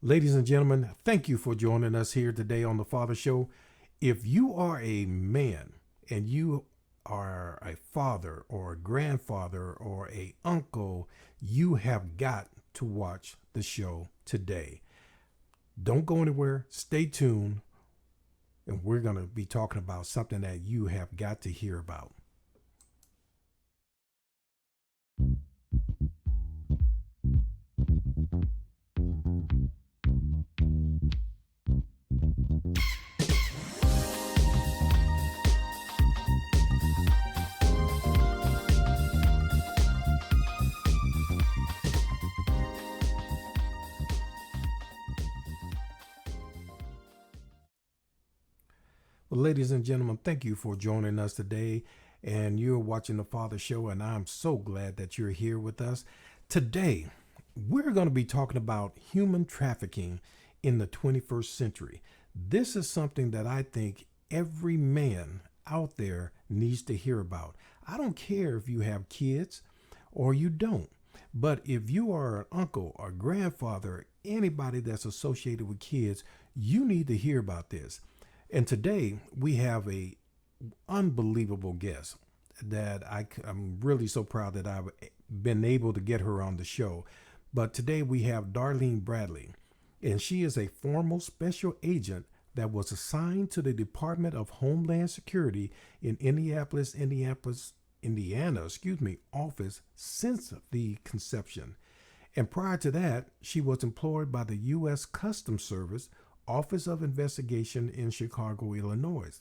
Ladies and gentlemen, thank you for joining us here today on the Father Show. If you are a man and you are a father or a grandfather or a uncle, you have got to watch the show today. Don't go anywhere. Stay tuned, and we're going to be talking about something that you have got to hear about. Well, ladies and gentlemen, thank you for joining us today. And you're watching the Father Show, and I'm so glad that you're here with us. Today, we're going to be talking about human trafficking in the 21st century. This is something that I think every man out there needs to hear about. I don't care if you have kids or you don't, but if you are an uncle or grandfather, anybody that's associated with kids, you need to hear about this. And today we have a unbelievable guest that I'm really so proud that I've been able to get her on the show. But today we have Darlene Bradley, and she is a former special agent that was assigned to the Department of Homeland Security in Indiana, office since the conception. And prior to that, she was employed by the U.S. Customs Service Office of Investigation in Chicago, Illinois.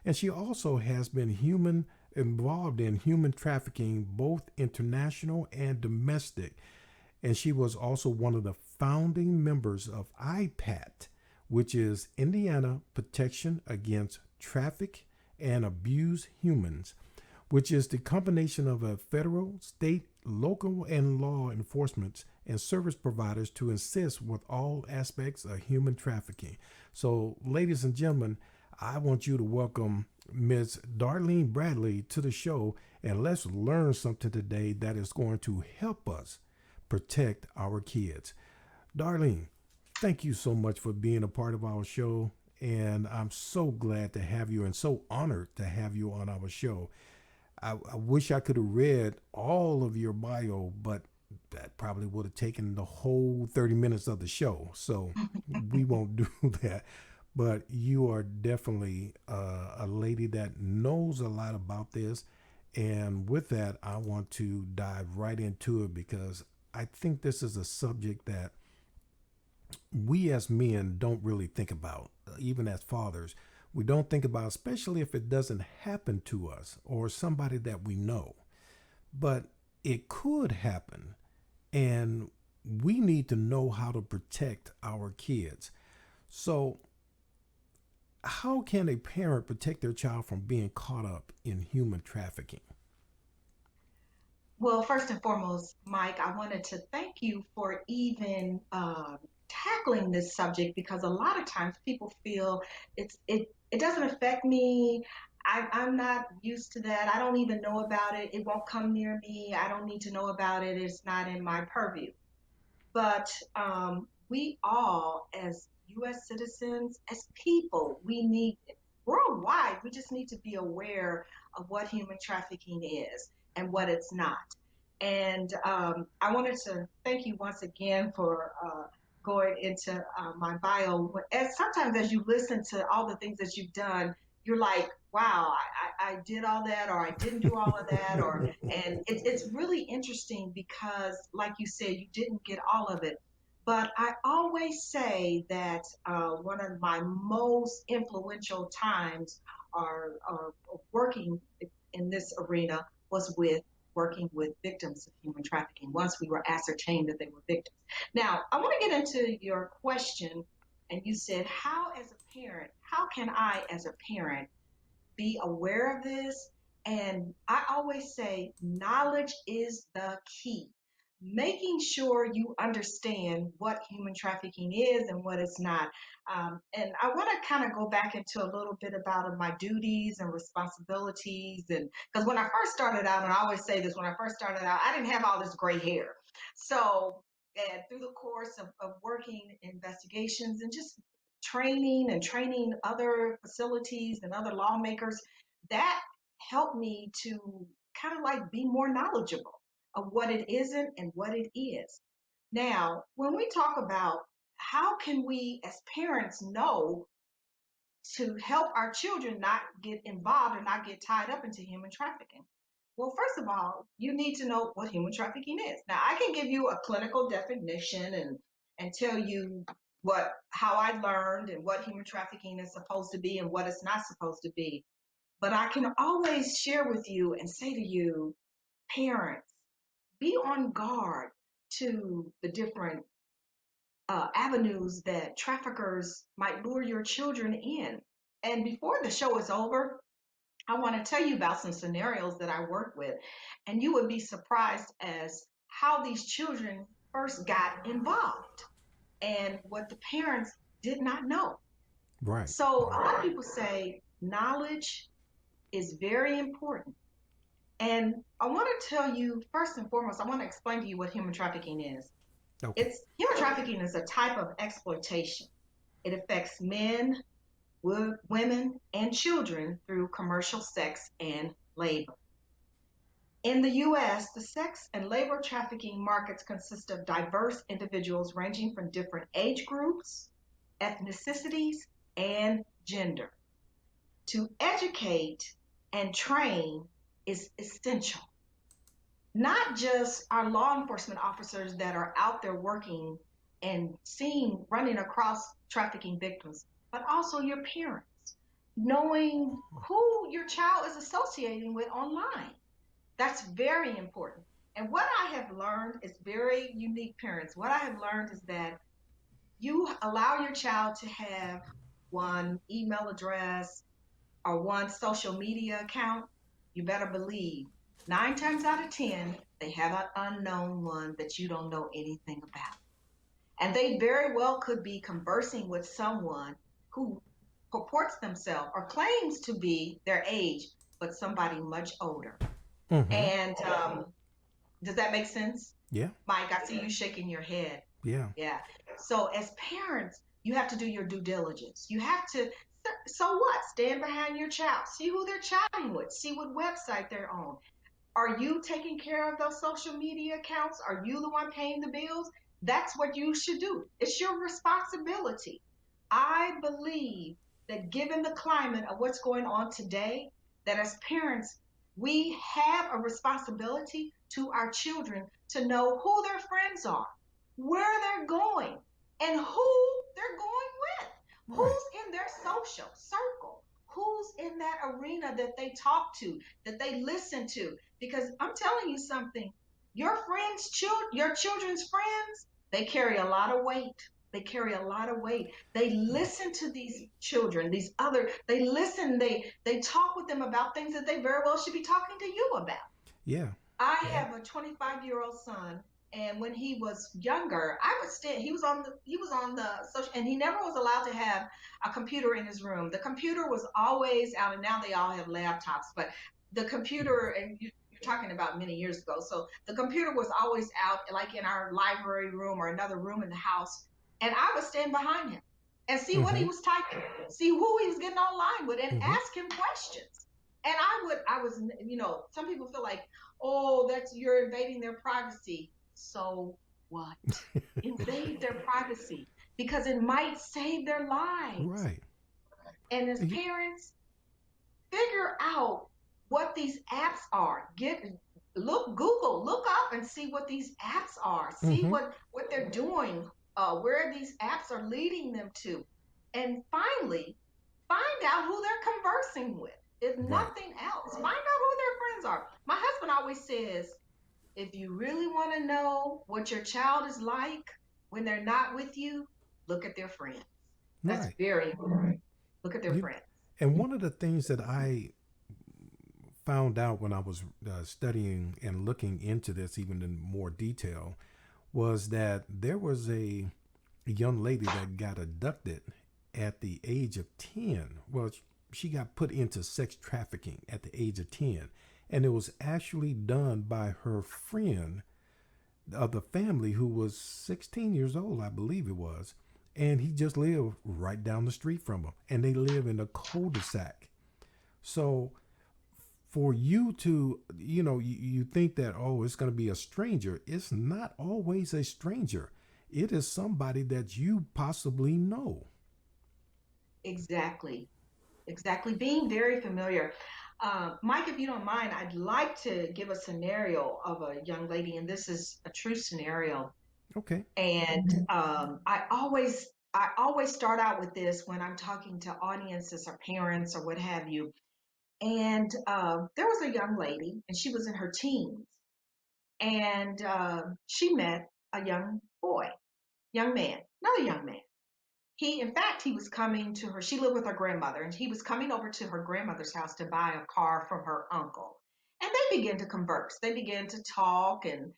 And she also has been involved in human trafficking, both international and domestic. And she was also one of the founding members of IPAT, which is Indiana Protection Against Traffic and Abuse Humans, which is the combination of a federal, state, local, and law enforcement and service providers to assist with all aspects of human trafficking. So, ladies and gentlemen, I want you to welcome Ms. Darlene Bradley to the show, and let's learn something today that is going to help us protect our kids. Darlene, thank you so much for being a part of our show, and I'm so glad to have you and so honored to have you on our show. I wish I could have read all of your bio, but that probably would have taken the whole 30 minutes of the show. So we won't do that. But you are definitely a lady that knows a lot about this. And with that, I want to dive right into it because I think this is a subject that we as men don't really think about, even as fathers. We don't think about, especially if it doesn't happen to us or somebody that we know. But it could happen, and we need to know how to protect our kids. So, how can a parent protect their child from being caught up in human trafficking? Well, first and foremost, Mike, I wanted to thank you for even tackling this subject because a lot of times people feel it doesn't affect me. I'm not used to that. I don't even know about it. It won't come near me. I don't need to know about it. It's not in my purview. But we all, as U.S. citizens, as people, we need worldwide. We just need to be aware of what human trafficking is and what it's not. And I wanted to thank you once again for going into my bio. As sometimes as you listen to all the things that you've done, you're like, wow, I did all that, or I didn't do all of that, or and it's really interesting because, like you said, you didn't get all of it. But I always say that one of my most influential times are working in this arena was with working with victims of human trafficking once we were ascertained that they were victims. Now, I want to get into your question, and you said, how can I, as a parent, be aware of this? And I always say, knowledge is the key. Making sure you understand what human trafficking is and what it's not. And I want to kind of go back into a little bit about my duties and responsibilities. And because when I first started out, and I always say this, when I first started out, I didn't have all this gray hair. So And through the course of working investigations and just training other facilities and other lawmakers, that helped me to kind of like be more knowledgeable of what it isn't and what it is. Now, when we talk about how can we as parents know to help our children not get involved or not get tied up into human trafficking? Well, first of all, you need to know what human trafficking is. Now, I can give you a clinical definition and tell you what how I learned and what human trafficking is supposed to be and what it's not supposed to be. But I can always share with you and say to you, parents, be on guard to the different avenues that traffickers might lure your children in. And before the show is over, I want to tell you about some scenarios that I work with, and you would be surprised as how these children first got involved and what the parents did not know. Right. So a lot of people say knowledge is very important. And I want to tell you, first and foremost, I want to explain to you what human trafficking is. Okay. Human trafficking is a type of exploitation. It affects men, women, and children through commercial sex and labor. In the US, the sex and labor trafficking markets consist of diverse individuals ranging from different age groups, ethnicities, and gender. To educate and train is essential. Not just our law enforcement officers that are out there working and seeing, running across trafficking victims, but also your parents, knowing who your child is associating with online. That's very important. And what I have learned is very unique, parents. What I have learned is that you allow your child to have one email address or one social media account, you better believe 9 times out of 10, they have an unknown one that you don't know anything about. And they very well could be conversing with someone who purports themselves or claims to be their age, but somebody much older. Mm-hmm. And does that make sense? Yeah. Mike, I see you shaking your head. Yeah. Yeah. So as parents, you have to do your due diligence. You have to, so what? Stand behind your child. See who they're chatting with. See what website they're on. Are you taking care of those social media accounts? Are you the one paying the bills? That's what you should do. It's your responsibility. I believe that given the climate of what's going on today, that as parents, we have a responsibility to our children to know who their friends are, where they're going, and who they're going with. Right. Who's in their social circle? Who's in that arena that they talk to, that they listen to? Because I'm telling you something, your friends, your children's friends, they carry a lot of weight. They carry a lot of weight. They listen to these children, they listen, they talk with them about things that they very well should be talking to you about. Yeah. I have a 25-year-old son, and when he was younger, I would stand. He was on the social, and he never was allowed to have a computer in his room. The computer was always out, and now they all have laptops. But the computer, and you're talking about many years ago, so the computer was always out, like in our library room or another room in the house, and I would stand behind him and see what he was typing, see who he was getting online with, and ask him questions. And I was, some people feel like, oh, you're invading their privacy. So what? Invade their privacy because it might save their lives. Right. And as parents, figure out what these apps are. Google, look up and see what these apps are. See what they're doing, where these apps are leading them to. And finally, find out who they're conversing with. If nothing else, find out who their friends are. My husband always says, if you really want to know what your child is like when they're not with you, look at their friends. That's very important. Look at their friends. And one of the things that I found out when I was studying and looking into this even in more detail was that there was a young lady that got abducted at the age of 10. Well, she got put into sex trafficking at the age of 10. And it was actually done by her friend of the family who was 16 years old, I believe it was, and he just lived right down the street from them, and they live in a cul-de-sac. So for you to, you think that, oh, it's going to be a stranger. It's not always a stranger. It is somebody that you possibly know. Exactly. Exactly. Being very familiar. Mike, if you don't mind, I'd like to give a scenario of a young lady, and this is a true scenario. Okay. And I always start out with this when I'm talking to audiences or parents or what have you. And there was a young lady, and she was in her teens, and she met a young boy, young man, another young man. In fact, he was coming to her. She lived with her grandmother, and he was coming over to her grandmother's house to buy a car from her uncle. And they began to converse. They began to talk and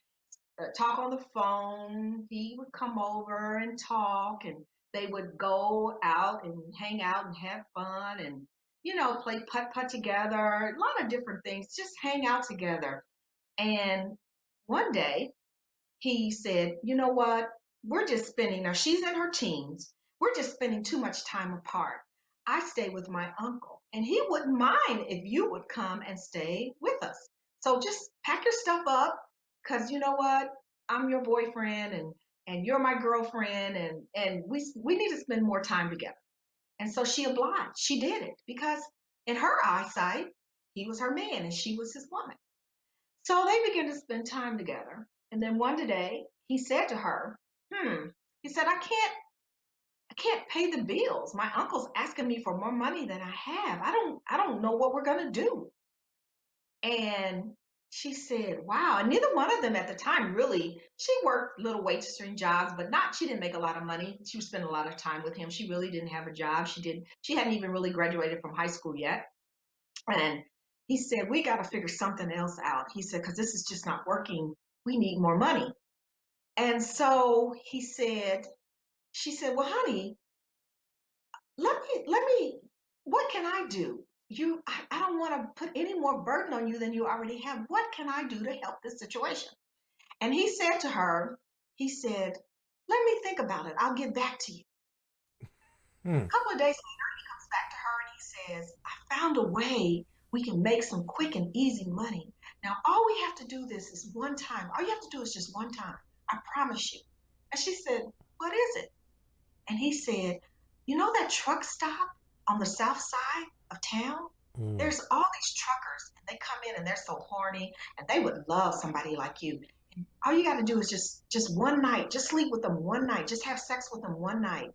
talk on the phone. He would come over and talk, and they would go out and hang out and have fun and, play putt putt together, a lot of different things, just hang out together. And one day, he said, you know what? We're just spending, now she's in her teens, we're just spending too much time apart. I stay with my uncle, and he wouldn't mind if you would come and stay with us. So just pack your stuff up, because you know what? I'm your boyfriend, and you're my girlfriend, and we need to spend more time together. And so she obliged. She did it because in her eyesight, he was her man and she was his woman. So they began to spend time together. And then one day he said to her, he said, I can't pay the bills. My uncle's asking me for more money than I have. I don't know what we're gonna do. And she said, wow. And neither one of them at the time really, she worked little waitressing jobs, but not, she didn't make a lot of money. She was spending a lot of time with him. She really didn't have a job. She hadn't even really graduated from high school yet. And he said, we got to figure something else out. He said, because this is just not working. We need more money. And so she said, well, honey, let me, what can I do? I don't want to put any more burden on you than you already have. What can I do to help this situation? And he said to her, he said, let me think about it. I'll get back to you. Hmm. A couple of days later, he comes back to her and he says, I found a way we can make some quick and easy money. Now, all we have to do this is one time. All you have to do is just one time. I promise you. And she said, what is it? And he said, you know that truck stop on the south side of town? Mm. There's all these truckers, and they come in and they're so horny, and they would love somebody like you. And all you got to do is just one night, just sleep with them one night, just have sex with them one night.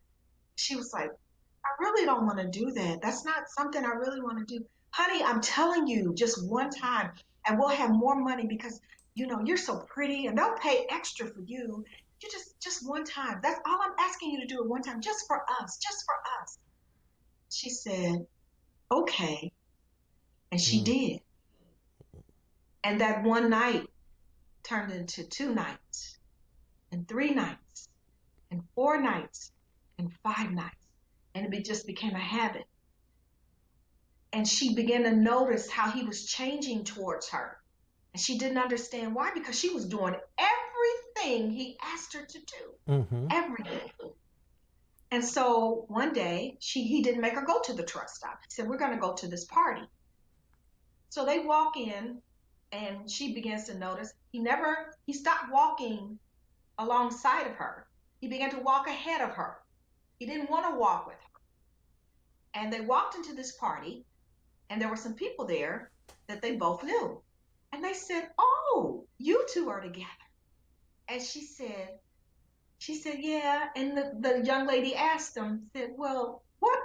She was like, I really don't want to do that. That's not something I really want to do. Honey, I'm telling you, just one time, and we'll have more money because you're so pretty, and they'll pay extra for you. You just one time. That's all I'm asking you to do at one time, just for us, just for us. She said, okay. And she Mm. did. And that one night turned into 2 nights, and 3 nights, and 4 nights, and 5 nights. And it just became a habit. And she began to notice how he was changing towards her. And she didn't understand why, because she was doing everything he asked her to do. Mm-hmm. Everything. And so one day he didn't make her go to the truck stop. He said, we're going to go to this party. So they walk in, and she begins to notice he stopped walking alongside of her. He began to walk ahead of her. He didn't want to walk with her. And they walked into this party, and there were some people there that they both knew. And they said, oh, you two are together. And she said, yeah. And the young lady asked them, said, well, what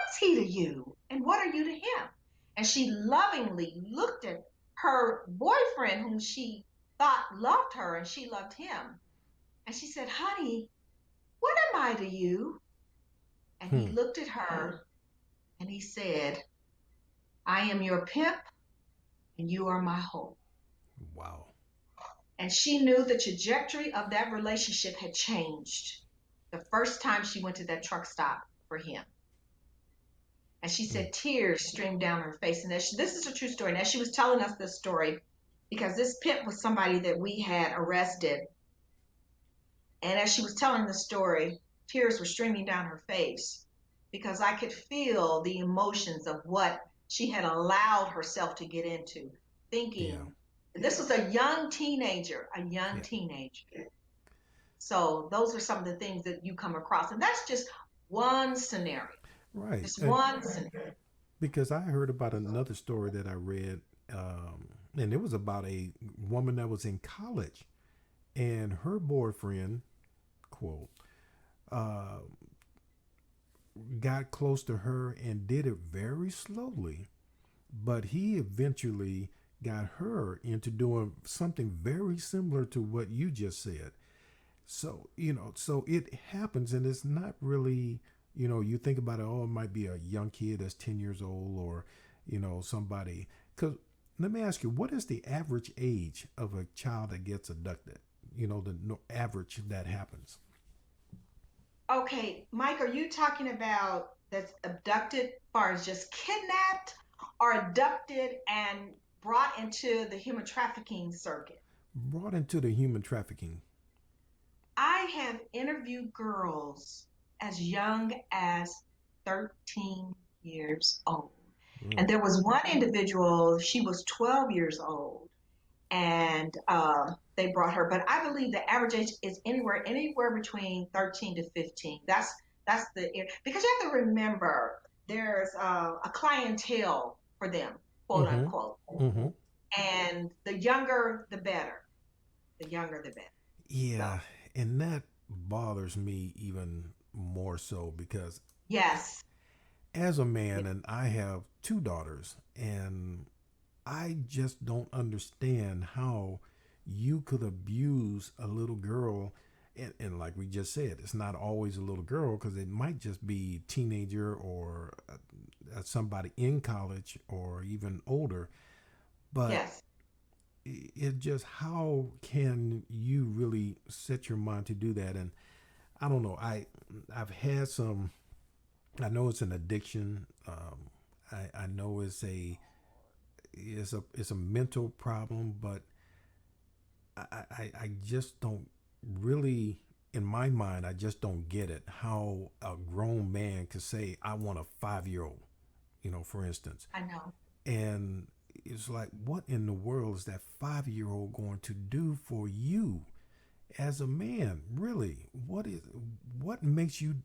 is he to you? And what are you to him? And she lovingly looked at her boyfriend, whom she thought loved her, and she loved him. And she said, honey, what am I to you? And he Hmm. looked at her and he said, I am your pimp and you are my hoe. Wow. And she knew the trajectory of that relationship had changed the first time she went to that truck stop for him. And she Mm. said tears streamed down her face. And this is a true story. And as she was telling us this story, because this pimp was somebody that we had arrested And as she was telling the story, tears were streaming down her face because I could feel the emotions of what she had allowed herself to get into, Yeah. thinking this was a young teenager, a young Yeah. teenager. So those are some of the things that you come across. And that's just one scenario, Right. just one scenario. Because I heard about another story that I read, and it was about a woman that was in college, and her boyfriend, quote, uh, got close to her and did it very slowly, but he eventually got her into doing something very similar to what you just said. So, so it happens, and it's not really, you think about it, oh, it might be a young kid that's 10 years old, or, somebody. Because let me ask you, what is the average age of a child that gets abducted? The average that happens. Okay, Mike, are you talking about that's abducted, as far as just kidnapped, or abducted and brought into the human trafficking circuit? Brought into the human trafficking. I have interviewed girls as young as 13 years old. And Really? there was one individual, she was 12 years old, and they brought her. But I believe the average age is anywhere between 13 to 15. That's because you have to remember there's a clientele for them, quote Mm-hmm. unquote, Mm-hmm. and the younger the better. The younger the better. So Yeah, and that bothers me even more so because yes, as a man, and I have two daughters, and I just don't understand how you could abuse a little girl. And like we just said, it's not always a little girl, because it might just be a teenager, or somebody in college or even older. But yes. it just, how can you really set your mind to do that? And I don't know. I've had some. I know it's an addiction. I know it's a mental problem, but I just don't really, in my mind, I just don't get it, how a grown man could say, I want a 5 year old, for instance. I know. And it's like, what in the world is that 5 year old going to do for you as a man? Really? What makes you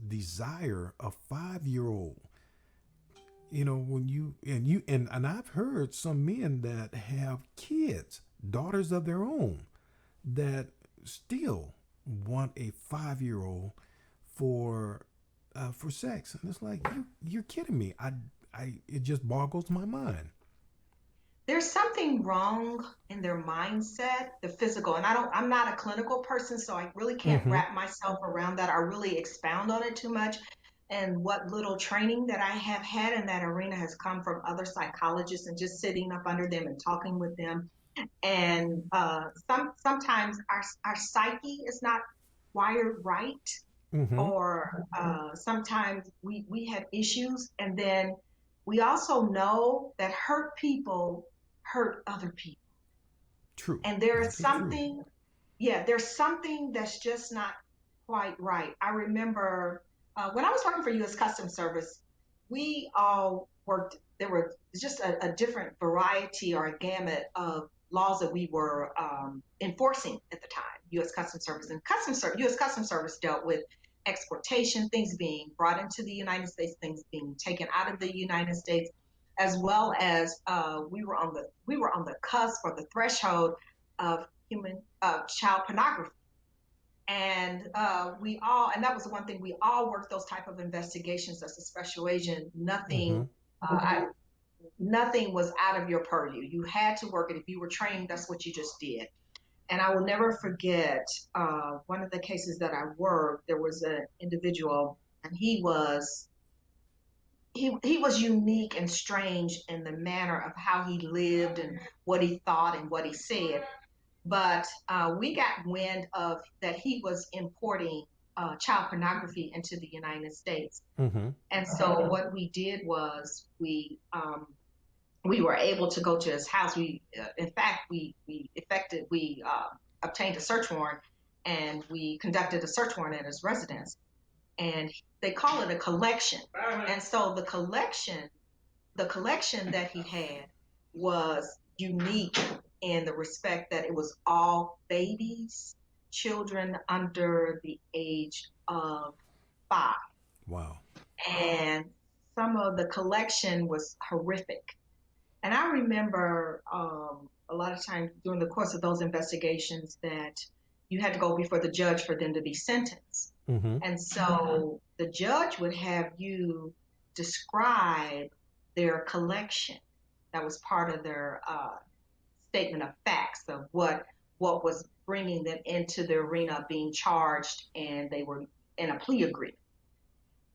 desire a 5 year old? When and I've heard some men that have kids, daughters of their own, that still want a 5 year old for sex. And it's like, you're kidding me. It just boggles my mind. There's something wrong in their mindset, the physical. And I'm not a clinical person, so I really can't Mm-hmm. wrap myself around that or really expound on it too much. And what little training that I have had in that arena has come from other psychologists and just sitting up under them and talking with them. And sometimes our psyche is not wired right, Mm-hmm. or sometimes we have issues. And then we also know that hurt people hurt other people. True. And there's That is true. something, yeah, there's something that's just not quite right. I remember when I was working for U.S. Customs Service, we all worked, there were just a different variety or a gamut of laws that we were enforcing at the time, U.S. Customs Service. And U.S. Customs Service dealt with exportation, things being brought into the United States, things being taken out of the United States, as well as we were on the cusp or the threshold of human child pornography. And and that was the one thing, we all worked those type of investigations as a special agent. Mm-hmm. Nothing was out of your purview. You had to work it. If you were trained, that's what you just did. And I will never forget one of the cases that I worked. There was an individual, and he was unique and strange in the manner of how he lived and what he thought and what he said. But we got wind of that he was importing child pornography into the United States. Mm-hmm. And so what we did was we were able to go to his house. In fact, we obtained a search warrant, and we conducted a search warrant at his residence. And they call it a collection. And so the collection that he had was unique in the respect that it was all babies, children under the age of 5. Wow. And some of the collection was horrific. And I remember a lot of times during the course of those investigations that you had to go before the judge for them to be sentenced. Mm-hmm. And so the judge would have you describe their collection. That was part of their statement of facts of what was bringing them into the arena of being charged, and they were in a plea agreement.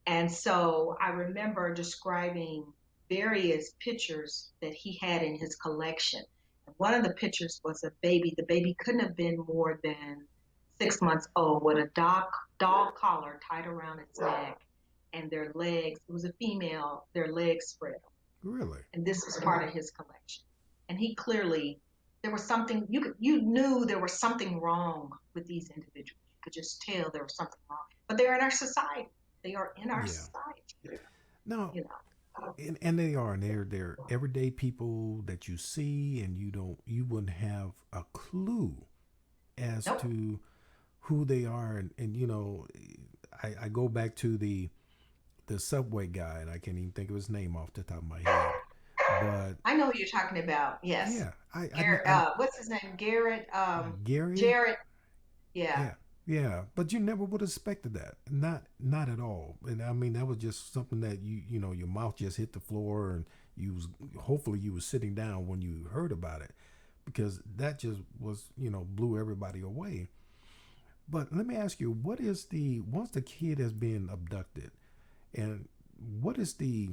And so I remember describing various pictures that he had in his collection. And one of the pictures was a baby. The baby couldn't have been more than 6 months old, with a dog collar tied around its neck, and their legs, it was a female, their legs spread. Really? And this was part of his collection. And he clearly, there was something, you knew there was something wrong with these individuals. You could just tell there was something wrong. But they're in our society. They are in our society. No. You know. And they are, and they're everyday people that you see, and you wouldn't have a clue as to who they are. And you know, I go back to the subway guy, and I can't even think of his name off the top of my head. But I know who you're talking about. Yes. Yeah. Garrett, what's his name? Garrett. Gary. Jared. Yeah. Yeah. But you never would have expected that. Not at all. And I mean, that was just something that you know, your mouth just hit the floor, and hopefully you was sitting down when you heard about it, because that just was, you know, blew everybody away. But let me ask you, once the kid has been abducted, and what is the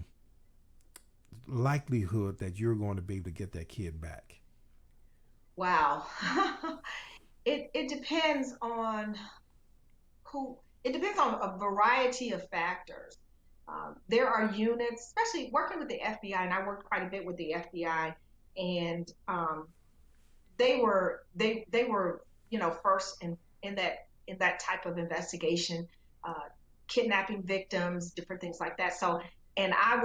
likelihood that you're going to be able to get that kid back? Wow. It depends on it depends on a variety of factors. There are units, especially working with the FBI, and I worked quite a bit with the FBI, and they were, you know, first in that type of investigation, kidnapping victims, different things like that. So, and I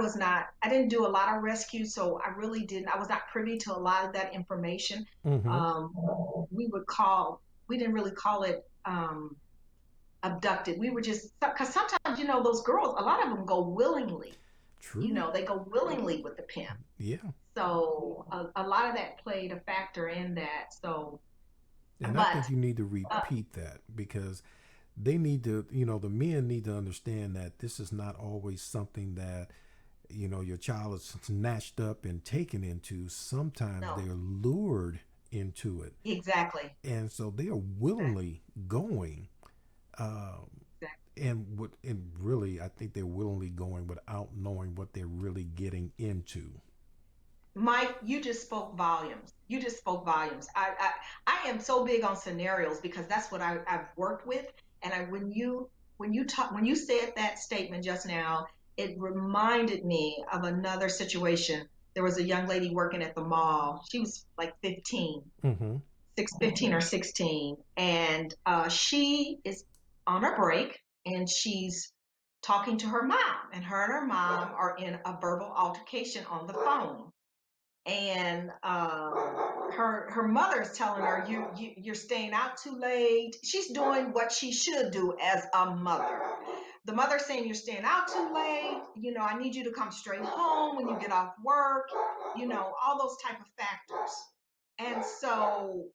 didn't do a lot of rescue, so I was not privy to a lot of that information. Mm-hmm. We didn't really call it abducted. We were just, because sometimes, you know, those girls, a lot of them go willingly. True. You know, they go willingly with the pimp. Yeah. So a lot of that played a factor in that. So, and I think you need to repeat that, because they need to, you know, the men need to understand that this is not always something that, you know, your child is snatched up and taken into. Sometimes they're lured into it. Exactly. And so they are willingly going. And really, I think they're willingly going without knowing what they're really getting into. Mike, you just spoke volumes. I am so big on scenarios, because that's what I've worked with. And when you said that statement just now, it reminded me of another situation. There was a young lady working at the mall. She was like 15, mm-hmm. 15 or 16, and she is on a break, and she's talking to her mom, and her mom are in a verbal altercation on the phone. And her mother's telling her, you're staying out too late. She's doing what she should do as a mother. The mother's saying, you're staying out too late. You know, I need you to come straight home when you get off work. You know, all those type of factors. And so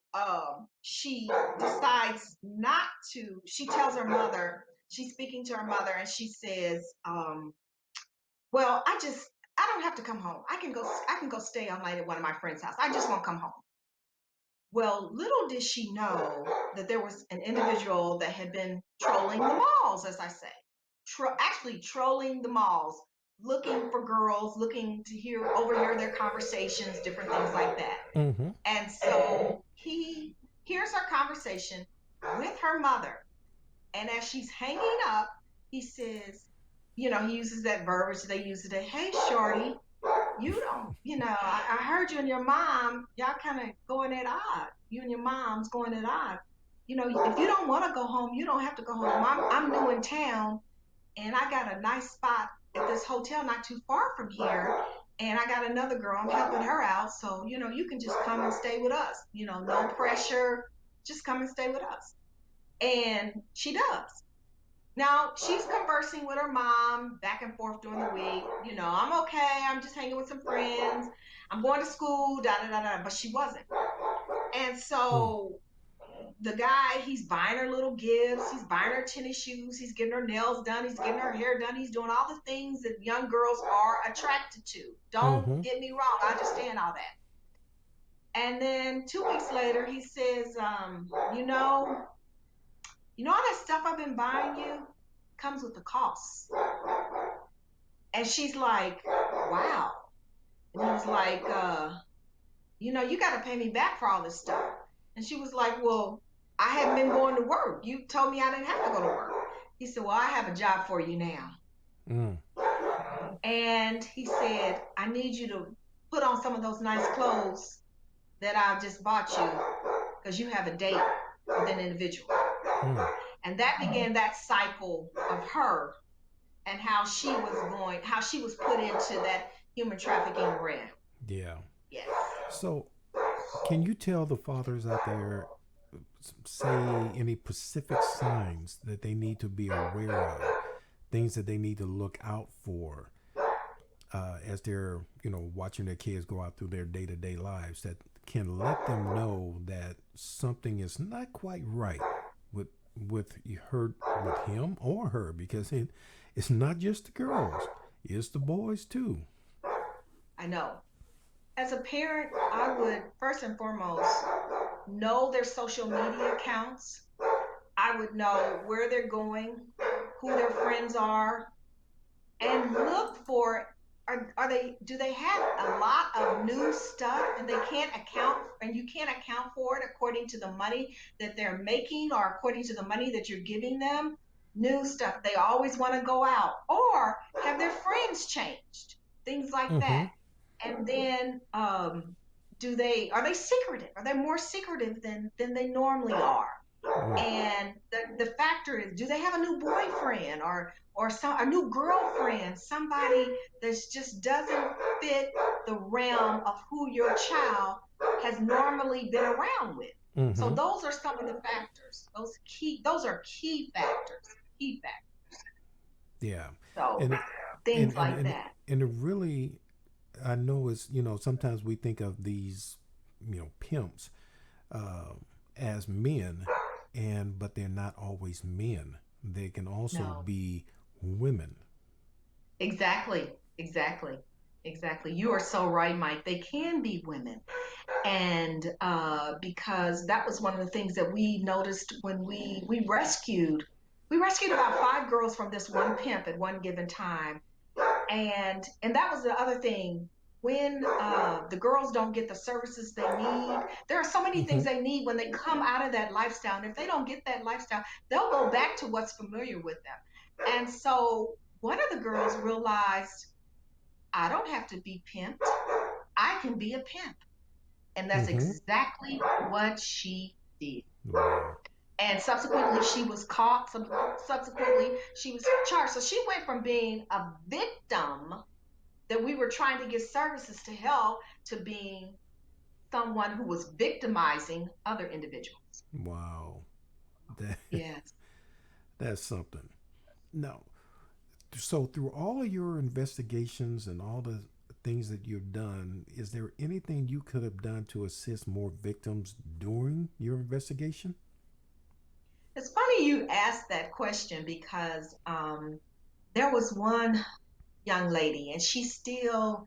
she decides not to. She tells her mother, she's speaking to her mother, and she says, well, I don't have to come home. I can go stay all night at one of my friends' house. I just won't come home. Well, little did she know that there was an individual that had been trolling the malls, as I say, actually trolling the malls, looking for girls, looking to overhear their conversations, different things like that. Mm-hmm. And so he hears her conversation with her mother. And as she's hanging up, he says, you know, he uses that verbiage they use today. Hey, shorty, I heard you and your mom, y'all kind of going at odds. You and your mom's going at odds. if you don't want to go home, you don't have to go home. I'm new in town, and I got a nice spot at this hotel not too far from here. And I got another girl, I'm helping her out. So, you can just come and stay with us. No pressure. Just come and stay with us. And she does. Now she's conversing with her mom back and forth during the week. I'm okay. I'm just hanging with some friends. I'm going to school, da da da da. But she wasn't. And Mm. so the guy, he's buying her little gifts. He's buying her tennis shoes. He's getting her nails done. He's getting her hair done. He's doing all the things that young girls are attracted to. Don't Mm-hmm. get me wrong. I understand all that. And then 2 weeks later, he says, you know, all that stuff I've been buying you comes with a cost. And she's like, wow. And he was like, you got to pay me back for all this stuff. And she was like, well, I haven't been going to work. You told me I didn't have to go to work. He said, well, I have a job for you now. Mm. And he said, I need you to put on some of those nice clothes that I just bought you because you have a date with an individual. Mm. And that began that cycle of her and how she was put into that human trafficking realm. Yeah. Yes. So, can you tell the fathers out there, say, any specific signs that they need to be aware of, things that they need to look out for as they're, watching their kids go out through their day-to-day lives, that can let them know that something is not quite right with with him or her, because it's not just the girls, it's the boys too. I know. As a parent, I would first and foremost know their social media accounts. I would know where they're going, who their friends are, and look for, do they have a lot of new stuff and you can't account for it according to the money that they're making or according to the money that you're giving them. New stuff, they always want to go out, or have their friends changed, things like Mm-hmm. that. And then are they secretive, are they more secretive than they normally are? Mm. And the factor is, do they have a new boyfriend or a new girlfriend, somebody that just doesn't fit the realm of who your child has normally been around with? So Mm-hmm. those are some of the factors. Those are key factors. Key factors. Yeah. So and things and and like and, that. and it really, I know it's, sometimes we think of these, pimps uh, as men, but they're not always men. They can also No. be women. Exactly. Exactly. Exactly. You are so right, Mike. They can be women. And because that was one of the things that we noticed when we rescued about 5 girls from this one pimp at one given time. And that was the other thing. When the girls don't get the services they need, there are so many Mm-hmm. things they need when they come out of that lifestyle. And if they don't get that lifestyle, they'll go back to what's familiar with them. And so one of the girls realized, I don't have to be pimped. I can be a pimp. And that's Mm-hmm. exactly what she did. Wow. And subsequently, she was caught. Subsequently, she was charged. So she went from being a victim that we were trying to get services to help to being someone who was victimizing other individuals. Wow. That Yes. that's something. Now, so through all of your investigations and all the things that you've done, is there anything you could have done to assist more victims during your investigation? It's funny you asked that question because there was one young lady, and she still,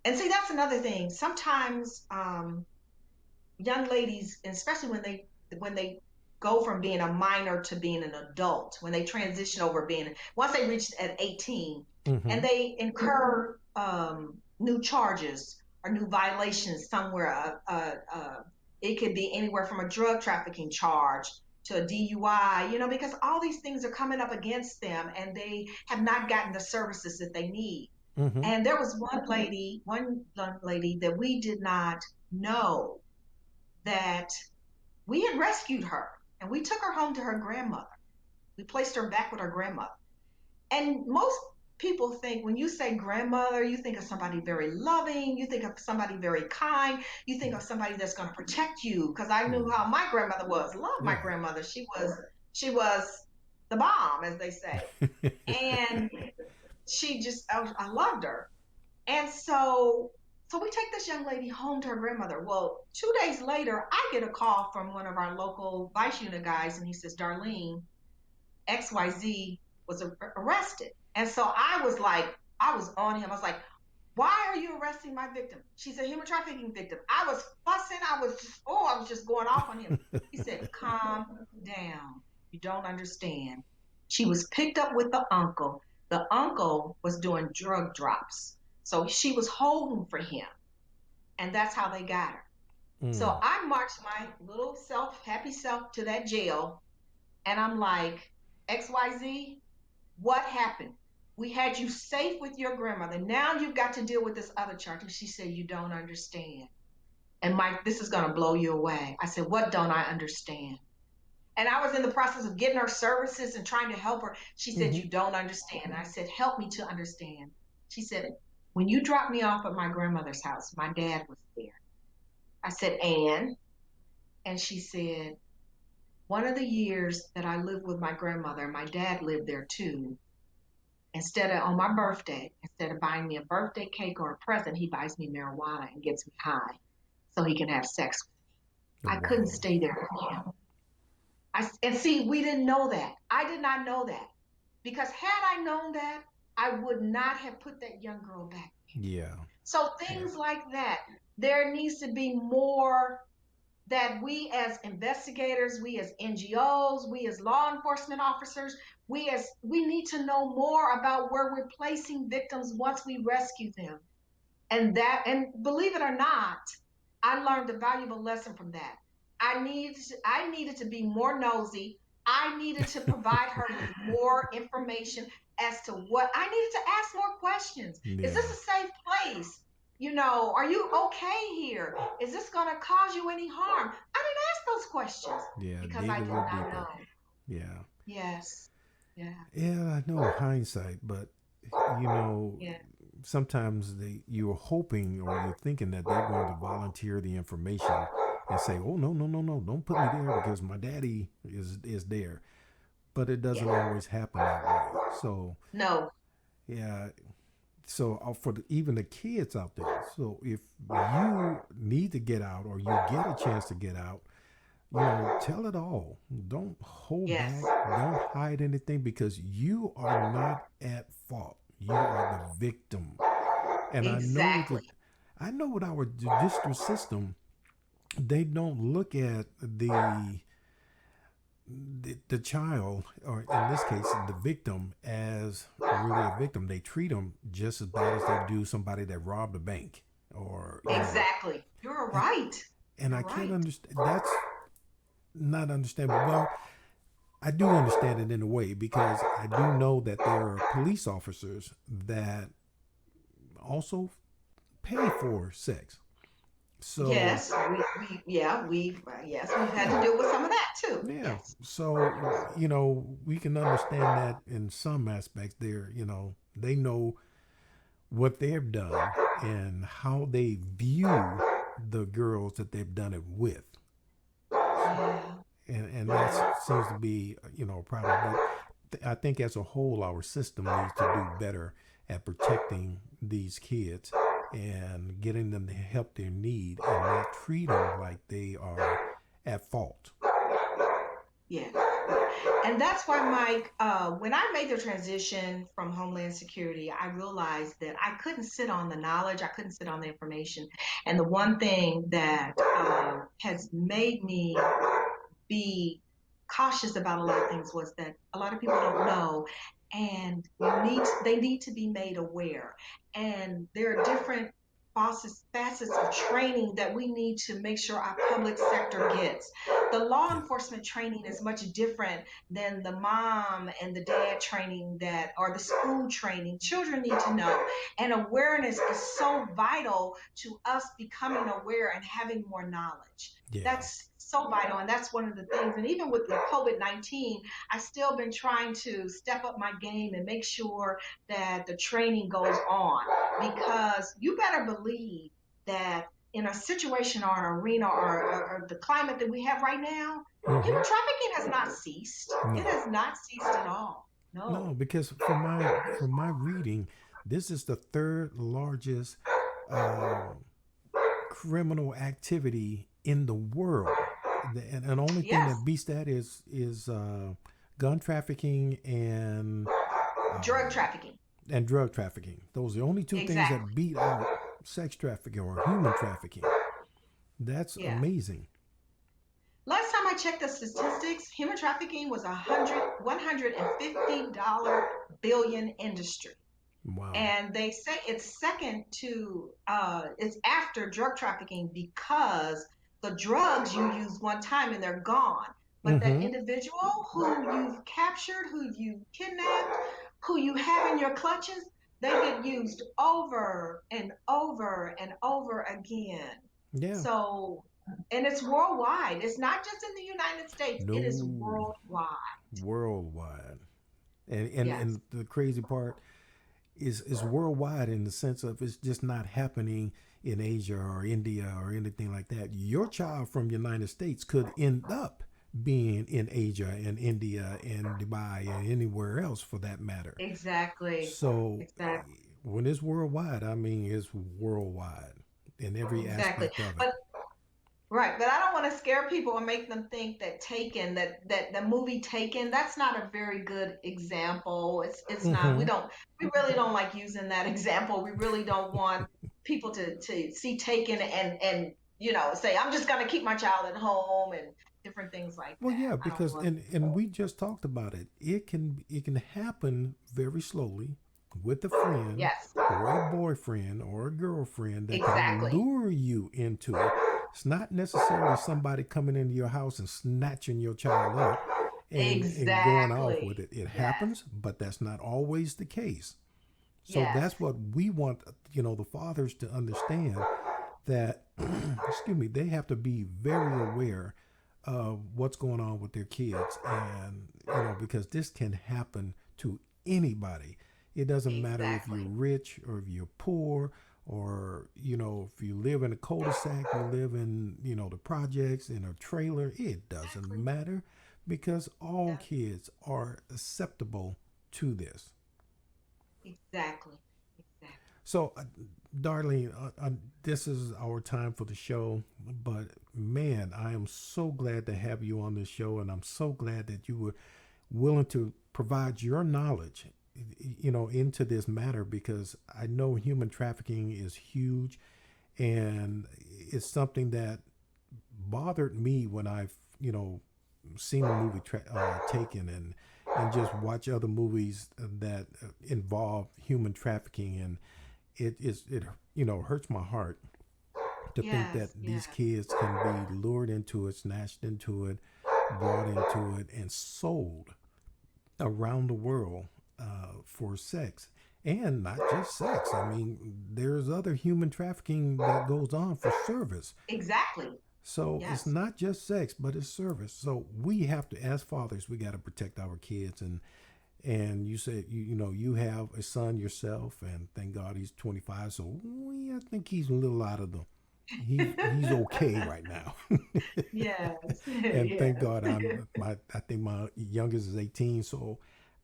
and see, that's another thing. Sometimes young ladies, especially when they go from being a minor to being an adult, when they transition over being, once they reach at 18 Mm-hmm. and they incur new charges or new violations somewhere, it could be anywhere from a drug trafficking charge to a DUI, because all these things are coming up against them and they have not gotten the services that they need. Mm-hmm. And there was one young lady that we did not know that we had rescued her. And we took her home to her grandmother. We placed her back with her grandmother. And most people think when you say grandmother, you think of somebody very loving, you think of somebody very kind, you think of somebody that's going to protect you. Because I knew how my grandmother was. Loved my Right. grandmother. She was the bomb, as they say. And I loved her. And so we take this young lady home to her grandmother. Well, 2 days later, I get a call from one of our local vice unit guys, and he says, Darlene, XYZ was arrested. And so I was on him. I was like, why are you arresting my victim? She's a human trafficking victim. I was fussing. I was just going off on him. He said, calm down. You don't understand. She was picked up with the uncle. The uncle was doing drug drops. So she was holding for him. And that's how they got her. Mm. So I marched my little happy self to that jail. And I'm like, XYZ, what happened? We had you safe with your grandmother. Now you've got to deal with this other charge. And she said, you don't understand. And Mike, this is going to blow you away. I said, what don't I understand? And I was in the process of getting her services and trying to help her. She said, Hmm. you don't understand. And I said, help me to understand. She said, when you dropped me off at my grandmother's house, my dad was there. I said, and she said, one of the years that I lived with my grandmother, my dad lived there too. Instead of on my birthday, instead of buying me a birthday cake or a present, he buys me marijuana and gets me high so he can have sex with Oh, me. I couldn't wow. stay there with him. And see, we didn't know that. I did not know that. Because had I known that, I would not have put that young girl back. Yeah. So Yeah. things like that, there needs to be more that we as investigators, we as NGOs, we as law enforcement officers, we need to know more about where we're placing victims once we rescue them. And believe it or not, I learned a valuable lesson from that. I needed to be more nosy. I needed to provide her with more information as to what I needed to ask more questions. Is this Yeah. a safe place? Are you okay here? Is this going to cause you any harm? I didn't ask those questions Yeah. because Dig I a did little not know. deeper. Yeah. Yes. Yeah. Yeah, I know hindsight, but you know, Yeah. sometimes you're hoping or you're thinking that they're going to volunteer the information and say, "Oh, no, no, no, no, don't put me there because my daddy is there." But it doesn't Yeah. always happen that way. So No. yeah, so for even the kids out there, so if you need to get out or you get a chance to get out, tell it all. Don't hold Yes. back. Don't hide anything because you are not at fault. You are the victim. And Exactly. I know with our judicial system, they don't look at the child, or in this case, the victim, as really a victim. They treat them just as bad as they do somebody that robbed a bank, or Exactly. You're and right. and I You're can't right. understand. That's not understandable. Well, I do understand it in a way because I do know that there are police officers that also pay for sex. So Yes, we've had to yeah, deal with some of that too. yeah. Yes. So we can understand that in some aspects. They know what they've done and how they view the girls that they've done it with. Yeah. And that Yeah. seems to be a problem. But I think as a whole, our system needs to do better at protecting these kids and getting them the help they need and not treat them like they are at fault. Yeah. And that's why, Mike, when I made the transition from Homeland Security, I realized that I couldn't sit on the knowledge, I couldn't sit on the information. And the one thing that has made me be cautious about a lot of things was that a lot of people don't know, and they need to be made aware. And there are different facets of training that we need to make sure our public sector gets. The law Yeah. enforcement training is much different than the mom and the dad training or the school training. Children need to know. And awareness is so vital to us becoming aware and having more knowledge. Yeah. That's so vital, and that's one of the things. And even with the COVID-19, I still been trying to step up my game and make sure that the training goes on, because you better believe that in a situation or an arena, or the climate that we have right now, Hmm. human trafficking has not ceased. It No, has not ceased at all. no, No. because from my reading, this is the third largest um, criminal activity in the world. And the only thing Yes. that beats that is gun trafficking Drug um, trafficking. and drug trafficking. Those are the only two things Exactly. that beat out sex trafficking or human trafficking. That's Yeah. amazing. Last time I checked the statistics, human trafficking was $150 billion industry. Wow. And they say it's second to, it's after drug trafficking, because the drugs you use one time and they're gone. But that Mm-hmm. individual who you've captured, who you kidnapped, who you have in your clutches, they get used over and over and over again. Yeah. So, and it's worldwide. It's not just in the United States, it is No. worldwide. Worldwide. And Yes, the crazy part is worldwide in the sense of it's just not happening in Asia or India or anything like that. Your child from the United States could end up being in Asia and India and Dubai and anywhere else for that matter. exactly. So Exactly. when it's worldwide, I mean it's worldwide in every Exactly. aspect of it. But right, but I don't want to scare people or make them think that Taken, that the movie Taken, that's not a very good example. It's not. Mm-hmm. We really don't like using that example. We really don't want people to see Taken and say I'm just gonna keep my child at home and different things like Well, that. yeah, I don't because want. and we just talked about it. It can happen very slowly with a friend Yes, or a boyfriend or a girlfriend that can exactly. lure you into it. It's not necessarily somebody coming into your house and snatching your child up and going off with Exactly. it. It Yes. happens, but that's not always the case. So Yes. that's what we want, the fathers to understand that, excuse me, they have to be very aware of what's going on with their kids. And, because this can happen to anybody. It doesn't matter if you're Exactly. rich or if you're poor or, if you live in a cul-de-sac, you live in, the projects in a trailer. It doesn't Exactly. matter because all Yeah. kids are acceptable to this. Exactly. Exactly. So, Darlene, this is our time for the show, but man, I am so glad to have you on this show, and I'm so glad that you were willing to provide your knowledge, into this matter because I know human trafficking is huge, and it's something that bothered me when I've, seen the movie Taken and just watch other movies that involve human trafficking and it hurts my heart to think that Yes. these Yes. kids can be lured into it, snatched into it, brought into it, and sold around the world for sex. And not just sex. I mean, there's other human trafficking that goes on for service. Exactly. So it's Yes. not just sex, but it's service. So we have to, as fathers, we got to protect our kids. And you said you have a son yourself, and thank God he's 25. So I think he's a little out of the. He's okay right now, Yes. and thank Yes. God I think my youngest is 18. So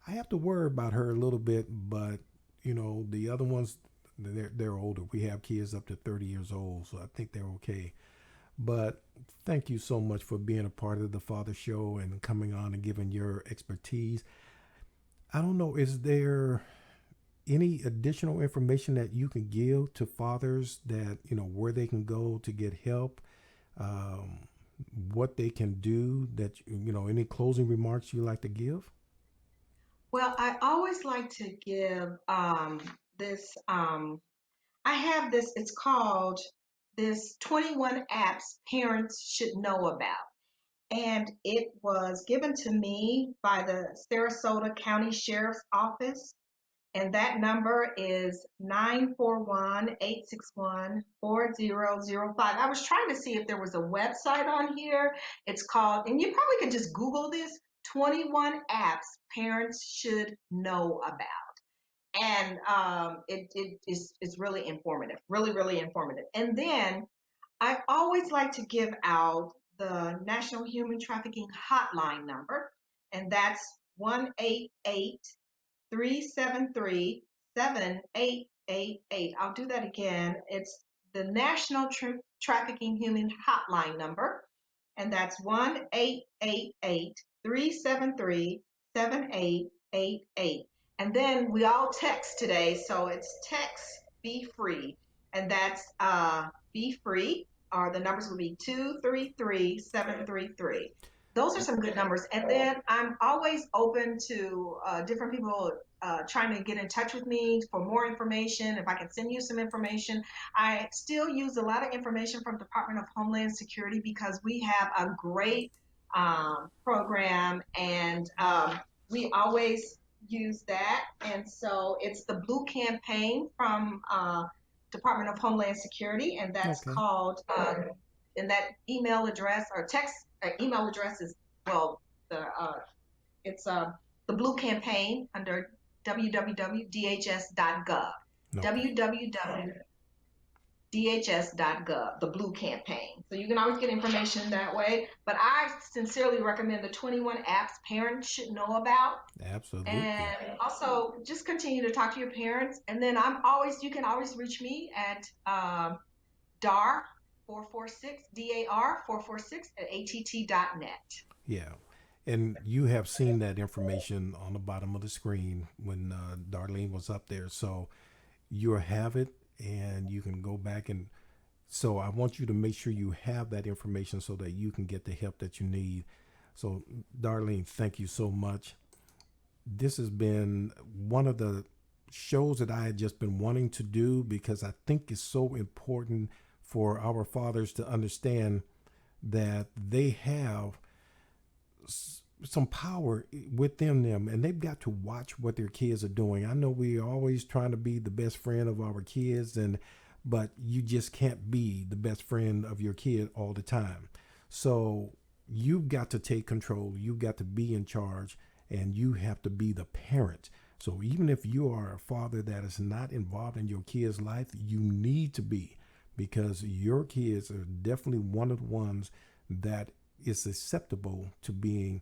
I have to worry about her a little bit, but the other ones they're older. We have kids up to 30 years old, so I think they're okay. But thank you so much for being a part of the Father Show and coming on and giving your expertise. I don't know, is there any additional information that you can give to fathers that, where they can go to get help, um, what they can do that, any closing remarks you like to give? Well, I always like to give this. I have this. It's called this 21 apps parents should know about, and it was given to me by the Sarasota County Sheriff's Office. And that number is 941-861-4005. I was trying to see if there was a website on here. It's called, and you probably could just Google this, 21 apps parents should know about. And it's really informative, really, really informative. And then I always like to give out the National Human Trafficking Hotline number, and that's 188 373 7888. I'll do that again. It's the National Trafficking Human Hotline number, and that's 1-888 373 7888. And then we all text today, so it's text Be Free, and that's Be Free, or the numbers will be 233-733. Those are some good numbers. And then I'm always open to different people trying to get in touch with me for more information. If I can send you some information, I still use a lot of information from Department of Homeland Security because we have a great program, and we always use that. And so it's the Blue Campaign from Department of Homeland Security, and that's called, and that email address or text email address is, well, it's the Blue Campaign under www.dhs.gov. www.dhs.gov, the Blue Campaign. So you can always get information that way. But I sincerely recommend the 21 apps parents should know about. Absolutely. And also just continue to talk to your parents. And then you can always reach me at DAR 446, DAR 446 at att.net. Yeah. And you have seen that information on the bottom of the screen when Darlene was up there. So you have it, and you can go back. And so I want you to make sure you have that information so that you can get the help that you need. So Darlene, thank you so much. This has been one of the shows that I had just been wanting to do because I think it's so important for our fathers to understand that they have some power within them, and they've got to watch what their kids are doing. I know we're always trying to be the best friend of our kids, but you just can't be the best friend of your kid all the time. So you've got to take control. You've got to be in charge, and you have to be the parent. So even if you are a father that is not involved in your kid's life, you need to be, because your kids are definitely one of the ones that is susceptible to being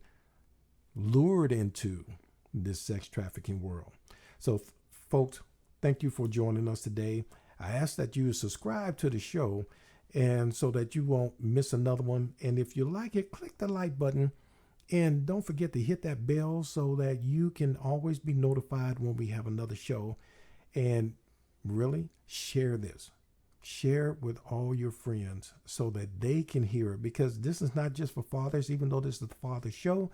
lured into this sex trafficking world. So folks, thank you for joining us today. I ask that you subscribe to the show, and so that you won't miss another one. And if you like it, click the like button, and don't forget to hit that bell so that you can always be notified when we have another show. And really share this. Share it with all your friends so that they can hear it, because this is not just for fathers, even though this is the father show,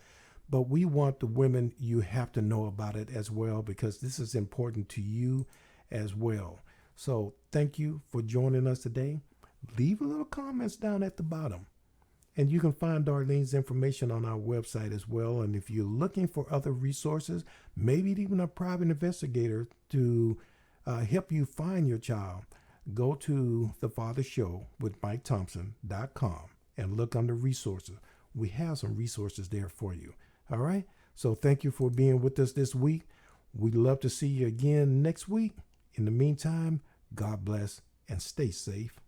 but we want the women, you have to know about it as well, because this is important to you as well. So thank you for joining us today. Leave a little comments down at the bottom, and you can find Darlene's information on our website as well. And if you're looking for other resources, maybe even a private investigator to help you find your child, go to the Father Show with MikeThompson.com and look under resources. We have some resources there for you. All right. So thank you for being with us this week. We'd love to see you again next week. In the meantime, God bless and stay safe.